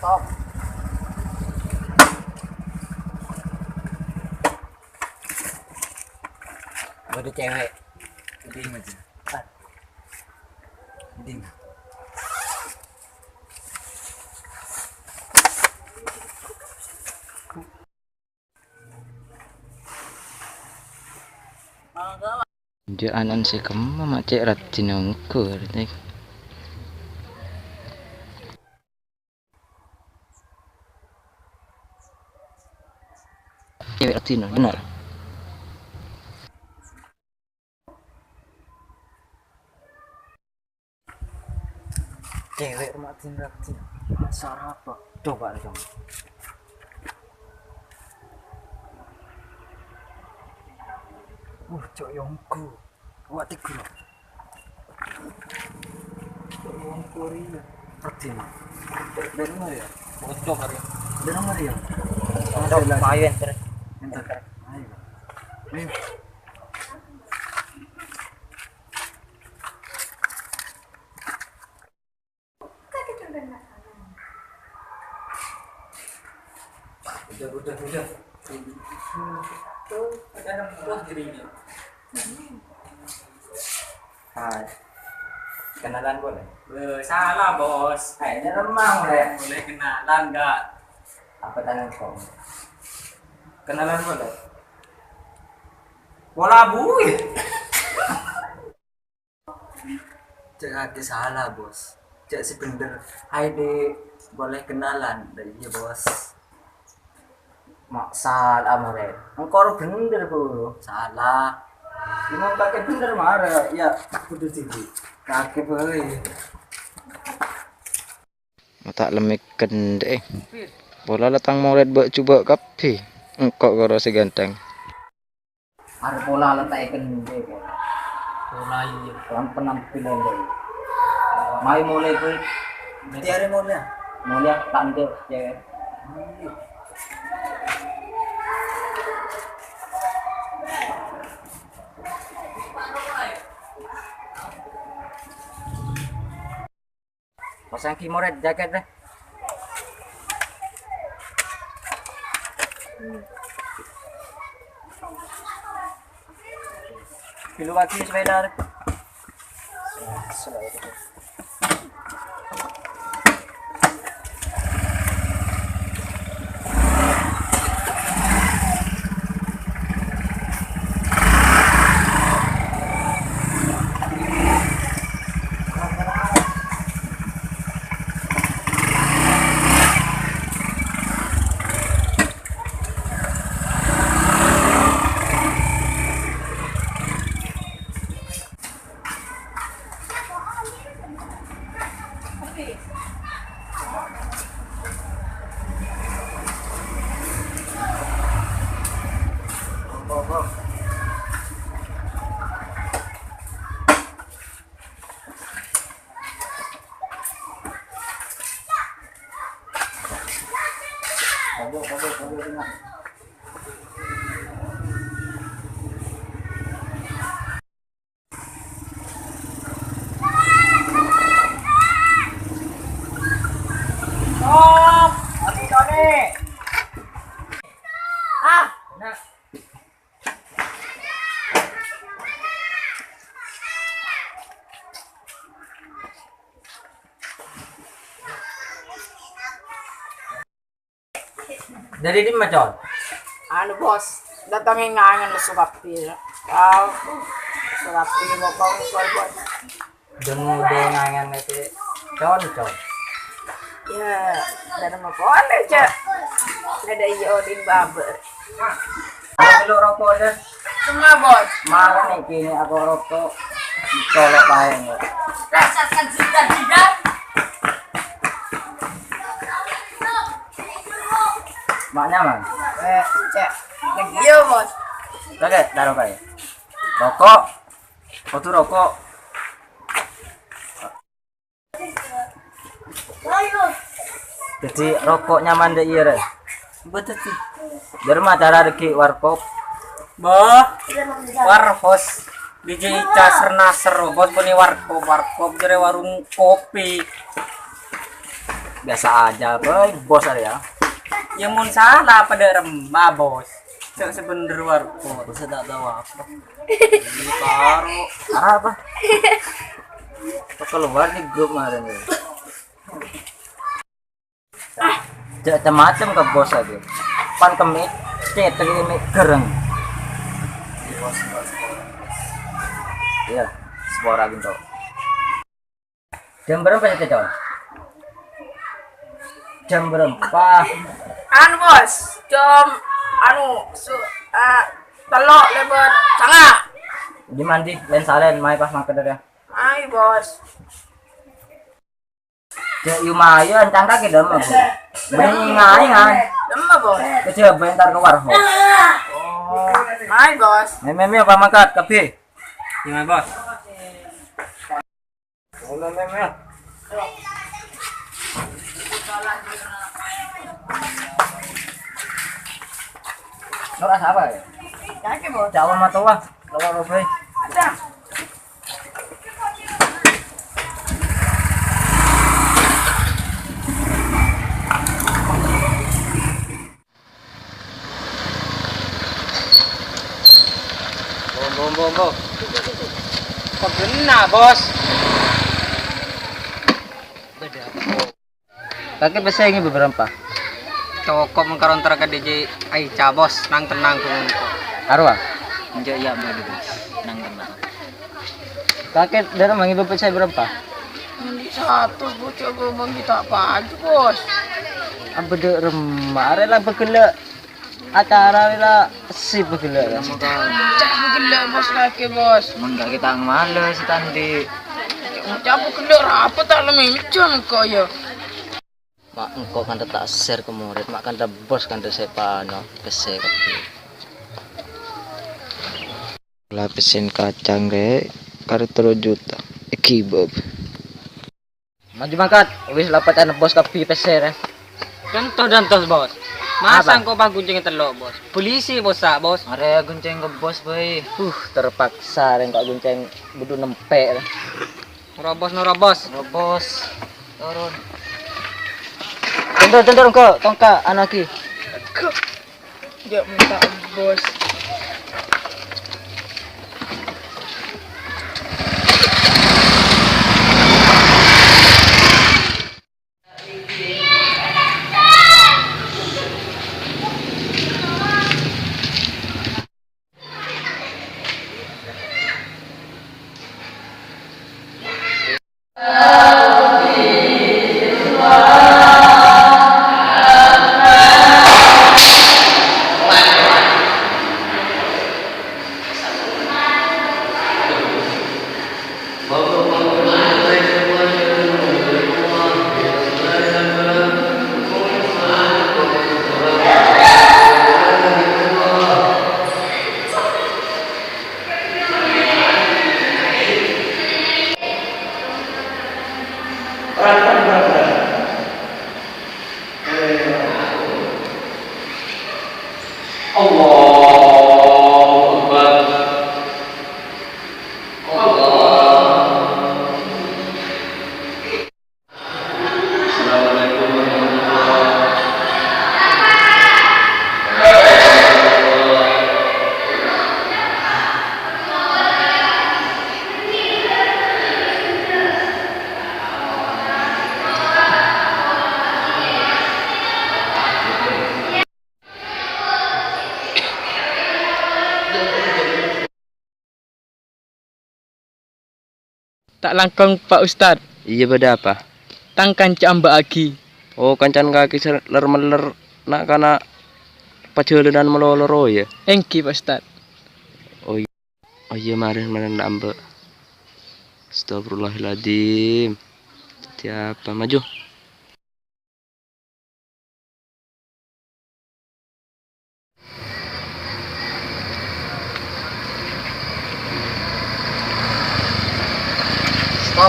Stop. Ada cewek. Ding aja. Ding. Jaanan si kamu macet ratin angku artinya. Cewek ratin benar. Cewek ratin. Suara apa? Coba dong. Cok yongku. Wak tiku. Cok yongku ria. Ratin. Dari mana ya? Bocok hari. Dari mana ya? Ayo enter. Enter. Ayo. Ayo. Udah. Tuh, ada bos dirinya. Hai. Kenalan boleh? Salah bos. Ini remang ya. Boleh kenalan nggak? Apa tangan kau? Kenalan boleh? Bola bui. Cek hati salah bos. Cek si bener. Hai dek, boleh kenalan? Iya bos. Mak salah mare. Engkau bener bro. Salah. Imam pakai bener mare. Ya, kudu tinggi. Kakek boleh. Tak lemikkan deh. Bola latang mau red buat coba kapi. Engkau kau rasa ganteng. Ada pola letak ikan deh. Bola iya. Orang penampilan deh. Mai mulai beri. Tiada mulai. Mulai tanda ya. Pasang kimoret jaket deh. Pilu kaki sepeda deh. Dari di macam. Ano bos, datangin nga ng sukapi. Sukapi mo pa ang bos. Demo dengangan itu con. Ya, dari mo po. Ano siya? Ada iyo din baber. Kalau rokok aja. Semua bos. Marah nih kini aku rokok. Colok aja. Rasakan jidat. Maknya man. Cek. Iyo bos. Oke, taruh kayak. Rokok. Foto rokok. Jadi rokok nyaman deh iya. Betul sih. Dari mana cara reki warkop? Bah. Warhos. DJ Ica Sernaser bos puni warkop jere warung kopi. biasa aja boy, bos ada ya. Ya mun salah pada remah bos. Cek sebener warkop. Bos tak tahu apa. Ini karo. Apa? Apa keluar di grup kemarin ya? Macam-macam ke bos aja. Pan kemit, cetek ini gereng. Iya, spora gitu. Jam berapa ya Cecon? Jam berapa? Anu bos, jam telok lebar sangat. Di mandi, lain salen, mai pas makan ya. Ay bos. Ya lumayan, cangkak ke dalam aku. Ngai. Lama bos. Kecil bentar ke warung. Ay bos. Meme apa makan kopi? Gimana bos? Meme. Lo rasa apa ya? Kaki bos. Jawa matawa, lawa robe. Ada. Bom. Kok kena bos? Beda. Kakek besar ini beberapa. Cokok mengkarontar ke DJ Aica bos, nang tenang kumun. Arwah. Enggak ya bagi bos, nang tenang. Kakek dari mangi bapak saya berapa? Ini satu bocah gue bagi tak pagi bos. Apa dek remar lah bergelak. Acara lah si bergelak. Cak bergelak bos kaki bos. Enggak kita males tadi. Cak bergelak apa tak lemicam kau ya. Mak engkau kan tak share ke murid, mak kan bos kan saya pano pese kopi. Lapisin kacang re karo 3 juta. Iki bob. Maju mangkat, wis lapatan bos kopi pese re. Contoh bos. Masa kau bang gunceng telok bos? Polisi bos sak bos. Are gunceng ke bos boy. Terpaksa reng kok gunceng budu nempek. Nerobos. Bos. Turun. Tentu kok tongka anaki. Dia minta bos. Tak langkang Pak Ustad. Iya beda apa? Tangkan camba aki. Oh kancan kaki meler nak kana paceulenan meloloro ya. Engki Pak Ustad. Oh iya maren ambe. Astagfirullahaladzim. Siapa maju?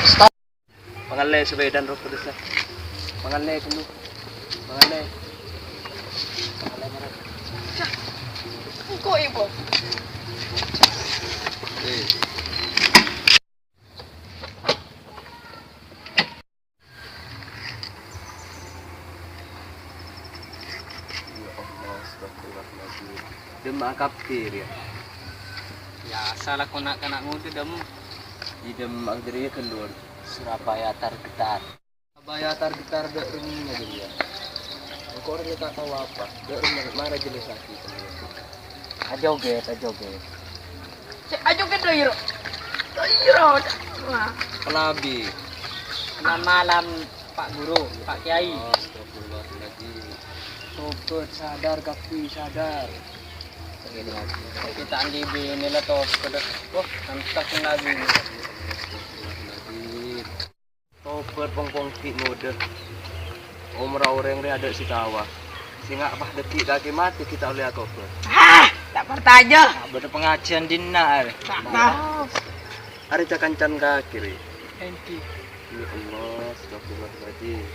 Stop. Pangalle sebedan roh pedes lah. Pangalle dulu. Pangalle. Kok ibu? mak kaptir ya. Ya salah ko nak kanak ngudu dam. Idem ang diri keluar. Surabaya targetar. Abaya tar-getar dak rumnya jadi ya. Kok orang tak tahu apa. Dak rumnya marah jelas sakit. Ajoget. Ayo kita yuk. Ayo. Kelabi. Selamat malam Pak Guru, Pak Kiai. Astagfirullahaladzim. Tobat sadar kapi sadar. Kita andi bini lah toh. Oh, nantak nabi. Astagfirullahaladzim. Tobat pong ki mode. Umrah orang re ada si tawa. Singa apa detik kaki mati kita oleh tobat. Tak pertanya. Ada pengajian dinar. Hari cakancan kaki re. Enti. Ya Allah, astagfirullahaladzim.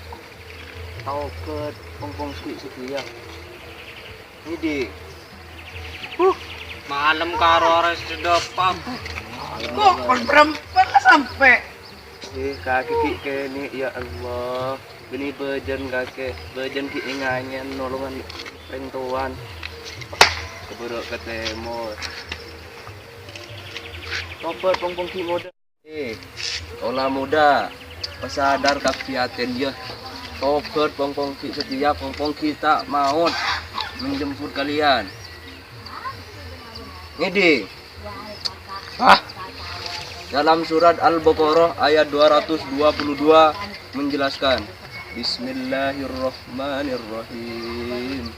Tobat pong ki setia. Ini Malam karo ores depan. Kok berempat lah sampai. kaki ki kene ya Allah. Beni bejen kake, bejen ki inganyen nolongan rentuan. Keburuk ketemu. Tobat pong ki muda. Olah muda. Pesadar kapiaten ya. Tobat pong ki setia pong kita maut menjemput kalian. Ngidi. Dalam surat Al-Baqarah ayat 222 menjelaskan Bismillahirrahmanirrahim.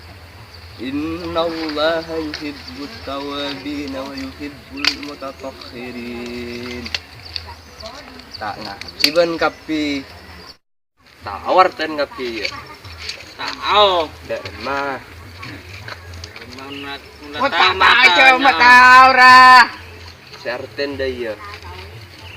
Innallaha yuhibbut tawabin wa yuhibbul mutatahhirin. Tak nah, ciban kapi. Tawar ten kapi ya. Tahu. Dak mah. Aja tahu ra. Serten daya.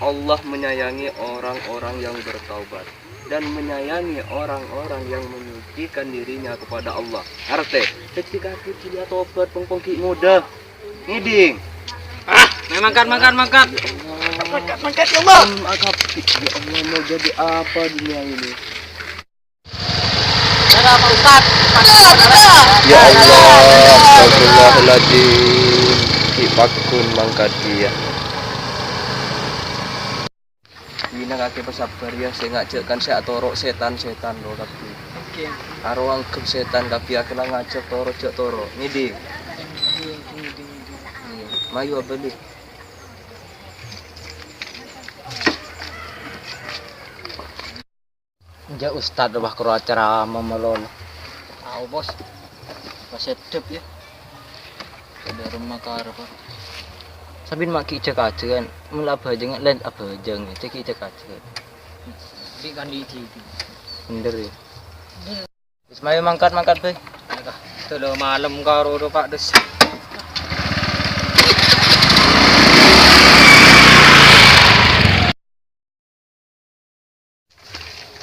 Allah menyayangi orang-orang yang bertaubat dan menyayangi orang-orang yang menyucikan dirinya kepada Allah. Arte, ketika kita lihat tobat pengki muda. Ngiding. Makan. Makan coba. Agak ya Allah mau jadi apa dunia ini? Ada Pak Ustaz. Ya Allah, astagfirullahaladzim. Kipakun mangkadia. Ina kaki pesabar ya, saya ngajakkan saya torok setan lo tapi. Oke. Karo angkep setan tapi akhirnya ngajak toro. Ngidi. Mayu beli. Ja Ustad bah karo acara memelol. Tahu bos. Sedep ya. Ada rumah karo pak. Sabin mak ki cek aja kan. Mula apa aja lain apa aja gitu ki cek aja. Di kan di TV. Bener ya. Wis mayo mangkat be. Itu lo malam karo do Pak Des.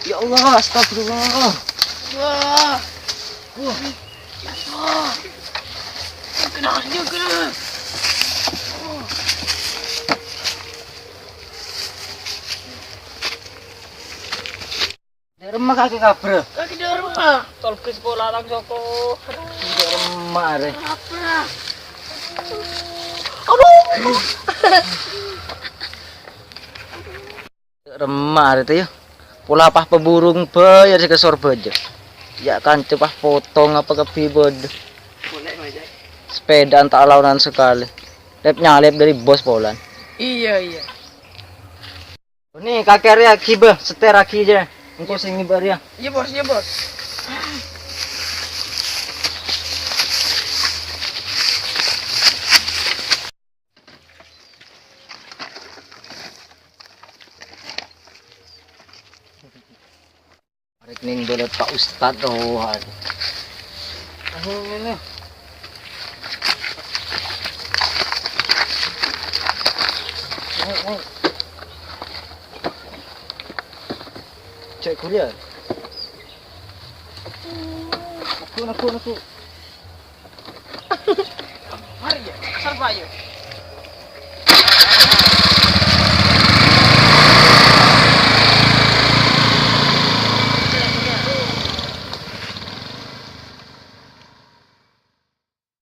Ya Allah, astagfirullah. Wah. Kena juga. Di rumah kaki kabel. Kaki di rumah. Tol kris bola lang Joko. Di rumah re. Apa? Remah itu ya. Pula apa peburung bayar ke sorbeja. Ya kan coba potong apa ke bibod. Boleh aja. Sepeda tak launan sekali. Lep nyalip dari bos Polan. Iya. Nih kakek ya kibe seter aki aja. Engkau sing ngibar ya. Iya bos. Arek ning dole Pak Ustad oh. Ini. Cek kuliah. Aku. Mari ya. Asal Pak yuk.